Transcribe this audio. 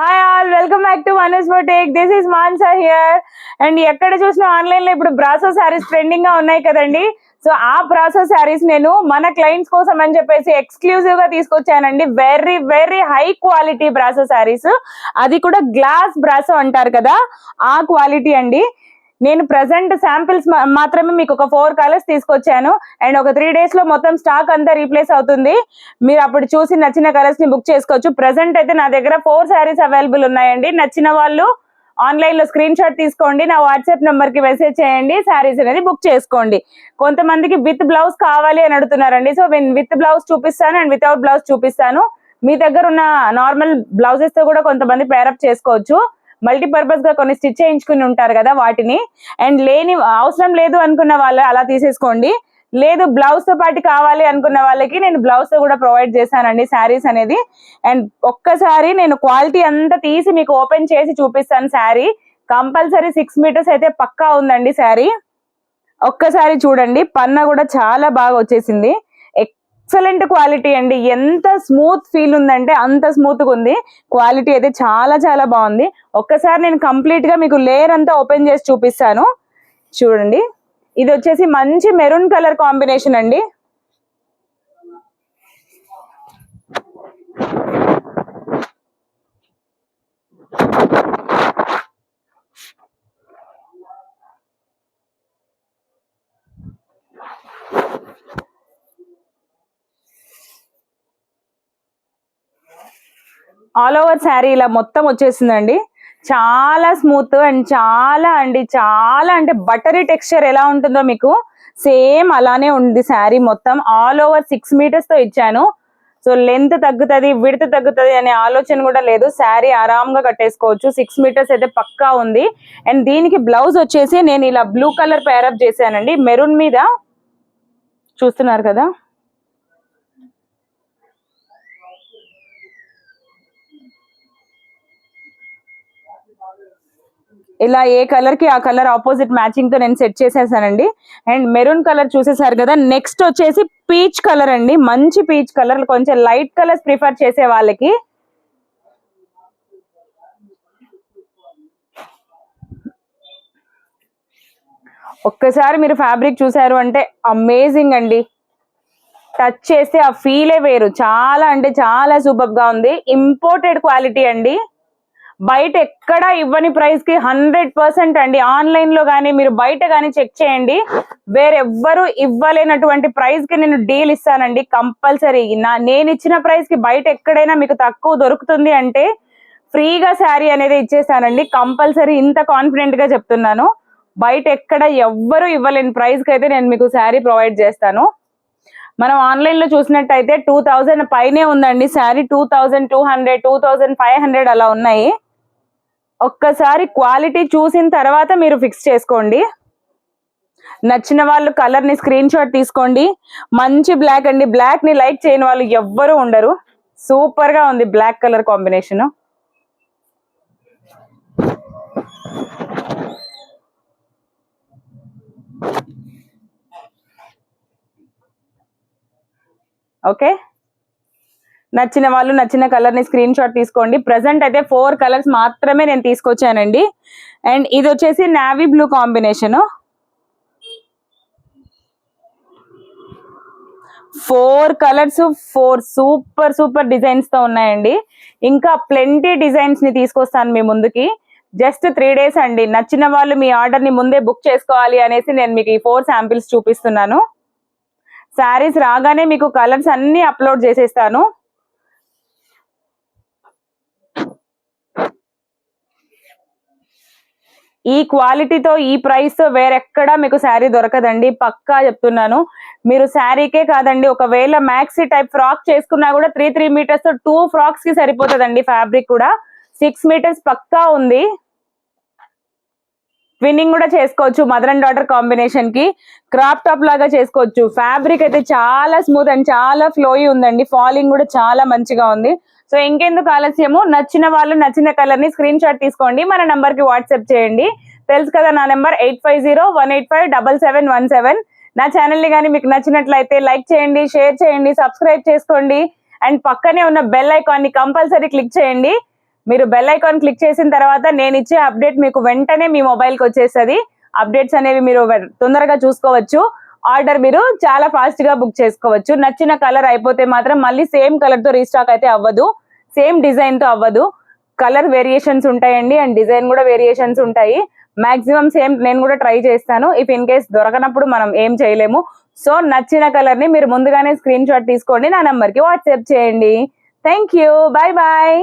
Hi all, welcome back to Manas boutique. This is Mansa here. And ఎక్కడ చూసినా online లో ఇప్పుడు బ్రాసో శారీస్ ట్రెండింగ్ గా ఉన్నాయి కదండి. సో ఆ బ్రాసో శారీస్ నేను మన క్లయింట్స్ కోసం అని చెప్పేసి ఎక్స్క్లూజివ్ గా తీసుకొచ్చానండి. Very very high quality brasso sarees, అది కూడా గ్లాస్ బ్రాసో అంటారు కదా, ఆ క్వాలిటీ అండి. నేను ప్రెసెంట్ శాంపిల్స్ మాత్రమే మీకు ఒక 4 కలర్స్ తీసుకొచ్చాను. అండ్ ఒక 3 days లో మొత్తం స్టాక్ అంతా రీప్లేస్ అవుతుంది. మీరు అప్పుడు చూసి నచ్చిన కలర్స్ ని బుక్ చేసుకోవచ్చు. ప్రెసెంట్ అయితే నా దగ్గర 4 శారీస్ అవైలబుల్ ఉన్నాయండి. నచ్చిన వాళ్ళు ఆన్లైన్ లో స్క్రీన్ షాట్ తీసుకోండి, నా వాట్సాప్ నెంబర్ కి మెసేజ్ చేయండి, శారీస్ అనేది బుక్ చేసుకోండి. కొంతమందికి విత్ బ్లౌజ్ కావాలి అని అడుగుతున్నారండి. సో నేను విత్ బ్లౌజ్ చూపిస్తాను అండ్ వితౌట్ బ్లౌజ్ చూపిస్తాను. మీ దగ్గర ఉన్న నార్మల్ బ్లౌజెస్ తో కూడా కొంతమంది పేరప్ చేసుకోవచ్చు. మల్టీపర్పస్ గా కొన్ని స్టిచ్ చేయించుకుని ఉంటారు కదా వాటిని. అండ్ లేని అవసరం లేదు అనుకున్న వాళ్ళు అలా తీసేసుకోండి. లేదు బ్లౌజ్ తో పాటు కావాలి అనుకున్న వాళ్ళకి నేను బ్లౌజ్ తో కూడా ప్రొవైడ్ చేశానండి శారీస్ అనేది. అండ్ ఒక్కసారి నేను క్వాలిటీ అంతా తీసి మీకు ఓపెన్ చేసి చూపిస్తాను. శారీ కంపల్సరీ 6 meters అయితే పక్కా ఉందండి శారీ. ఒక్కసారి చూడండి, పన్న కూడా చాలా బాగా వచ్చేసింది. ఎక్సలెంట్ క్వాలిటీ అండి. ఎంత స్మూత్ ఫీల్ ఉందంటే అంత స్మూత్ గా ఉంది. క్వాలిటీ అయితే చాలా చాలా బాగుంది. ఒక్కసారి నేను కంప్లీట్ గా మీకు లేయర్ అంతా ఓపెన్ చేసి చూపిస్తాను. చూడండి, ఇది వచ్చేసి మంచి మెరూన్ కలర్ కాంబినేషన్ అండి. ఆల్ ఓవర్ శారీ ఇలా మొత్తం వచ్చేసిందండి. చాలా స్మూత్ అండ్ చాలా అంటే బటరీ టెక్స్చర్ ఎలా ఉంటుందో మీకు సేమ్ అలానే ఉంది శారీ మొత్తం. ఆల్ ఓవర్ 6 meters తో ఇచ్చాను. సో లెంత్ తగ్గుతుంది, విడ్త్ తగ్గుతుంది అనే ఆలోచన కూడా లేదు. శారీ ఆరాంగా కట్టేసుకోవచ్చు. 6 meters అయితే పక్కా ఉంది. అండ్ దీనికి బ్లౌజ్ వచ్చేసి నేను ఇలా బ్లూ కలర్ పేరప్ చేశానండి, మెరూన్ మీద. చూస్తున్నారు కదా, ఇలా ఏ కలర్ కి ఆ కలర్ ఆపోజిట్ మ్యాచింగ్ తో నేను సెట్ చేసేసానండి. అండ్ మెరూన్ కలర్ చూసేసారు కదా. నెక్స్ట్ వచ్చేసి పీచ్ కలర్ అండి, మంచి పీచ్ కలర్. కొంచెం లైట్ కలర్స్ ప్రిఫర్ చేసే వాళ్ళకి ఒక్కసారి మీరు ఫ్యాబ్రిక్ చూసారు అంటే అమేజింగ్ అండి. టచ్ చేస్తే ఆ ఫీలే వేరు. చాలా అంటే చాలా సూపర్ గా ఉంది. ఇంపోర్టెడ్ క్వాలిటీ అండి. బయట ఎక్కడ ఇవ్వని ప్రైస్ కి 100% అండి. ఆన్లైన్ లో కానీ మీరు బయట కానీ చెక్ చేయండి, వేరెవ్వరు ఇవ్వలేనటువంటి ప్రైస్ కి నేను డీల్ ఇస్తానండి కంపల్సరీ. నేను ఇచ్చిన ప్రైస్ కి బయట ఎక్కడైనా మీకు తక్కువ దొరుకుతుంది అంటే ఫ్రీగా శారీ అనేది ఇచ్చేస్తానండి కంపల్సరీ. ఇంత కాన్ఫిడెంట్ గా చెప్తున్నాను. బయట ఎక్కడ ఎవ్వరు ఇవ్వలేని ప్రైస్ కి అయితే నేను మీకు శారీ ప్రొవైడ్ చేస్తాను. మనం ఆన్లైన్ లో చూసినట్టయితే 2000 పైనే ఉందండి శారీ. 2200, 2500 అలా ఉన్నాయి. ఒక్కసారి క్వాలిటీ చూసిన తర్వాత మీరు ఫిక్స్ చేసుకోండి. నచ్చిన వాళ్ళు కలర్ ని స్క్రీన్ షాట్ తీసుకోండి. మంచి బ్లాక్ అండి. బ్లాక్ ని లైక్ చేయని వాళ్ళు ఎవ్వరూ ఉండరు. సూపర్ గా ఉంది బ్లాక్ కలర్ కాంబినేషన్. ఓకే, నచ్చిన వాళ్ళు నచ్చిన కలర్ ని స్క్రీన్ షాట్ తీసుకోండి. ప్రెసెంట్ అయితే 4 కలర్స్ మాత్రమే నేను తీసుకొచ్చానండి. అండ్ ఇది వచ్చేసి navy blue combination. 4 colours, 4 super designs తో ఉన్నాయండి. ఇంకా ప్లెంటీ డిజైన్స్ ని తీసుకొస్తాను మీ ముందుకి. జస్ట్ 3 days అండి. నచ్చిన వాళ్ళు మీ ఆర్డర్ ని ముందే బుక్ చేసుకోవాలి అనేసి నేను మీకు ఈ 4 శాంపిల్స్ చూపిస్తున్నాను. శారీస్ రాగానే మీకు కలర్స్ అన్ని అప్లోడ్ చేసేస్తాను. ఈ క్వాలిటీతో ఈ ప్రైస్ తో వేరెక్కడా మీకు శారీ దొరకదండి, పక్కా చెప్తున్నాను. మీరు శారీకే కాదండి, ఒకవేళ మ్యాక్సీ టైప్ ఫ్రాక్ చేసుకున్నా కూడా 3 meters తో 2 frocks కి సరిపోతుందండి. ఫ్యాబ్రిక్ కూడా 6 meters పక్కా ఉంది. ట్విన్నింగ్ కూడా చేసుకోవచ్చు. మదర్ అండ్ డాటర్ కాంబినేషన్ కి క్రాప్ టాప్ లాగా చేసుకోవచ్చు. ఫ్యాబ్రిక్ అయితే చాలా స్మూత్ అండ్ చాలా ఫ్లోయి ఉందండి. ఫాలింగ్ కూడా చాలా మంచిగా ఉంది. సో ఇంకెందుకు ఆలస్యము, నచ్చిన వాళ్ళు నచ్చిన కలర్ ని స్క్రీన్ షాట్ తీసుకోండి, మన నంబర్ కి వాట్సాప్ చేయండి. తెలుసు కదా నా నెంబర్ 8501857717. నా ఛానల్ ని కానీ మీకు నచ్చినట్లయితే లైక్ చేయండి, షేర్ చేయండి, సబ్స్క్రైబ్ చేసుకోండి. అండ్ పక్కనే ఉన్న బెల్ ఐకాన్ ని కంపల్సరీ క్లిక్ చేయండి. మీరు బెల్ ఐకాన్ క్లిక్ చేసిన తర్వాత నేను ఇచ్చే అప్డేట్ మీకు వెంటనే మీ మొబైల్కి వచ్చేస్తుంది. అప్డేట్స్ అనేవి మీరు తొందరగా చూసుకోవచ్చు. ఆర్డర్ మీరు చాలా ఫాస్ట్ గా బుక్ చేసుకోవచ్చు. నచ్చిన కలర్ అయిపోతే మాత్రం మళ్ళీ సేమ్ కలర్ తో రీస్టాక్ అయితే అవ్వదు, సేమ్ డిజైన్ తో అవ్వదు. కలర్ వేరియేషన్స్ ఉంటాయండి అండ్ డిజైన్ కూడా వేరియేషన్స్ ఉంటాయి. మాక్సిమం సేమ్ నేను కూడా ట్రై చేస్తాను. ఇఫ్ ఇన్ కేస్ దొరకనప్పుడు మనం ఏం చేయలేము. సో నచ్చిన కలర్ ని మీరు ముందుగానే స్క్రీన్ షాట్ తీసుకోండి, నా నంబర్ కి వాట్సాప్ చేయండి. Thank you, bye bye.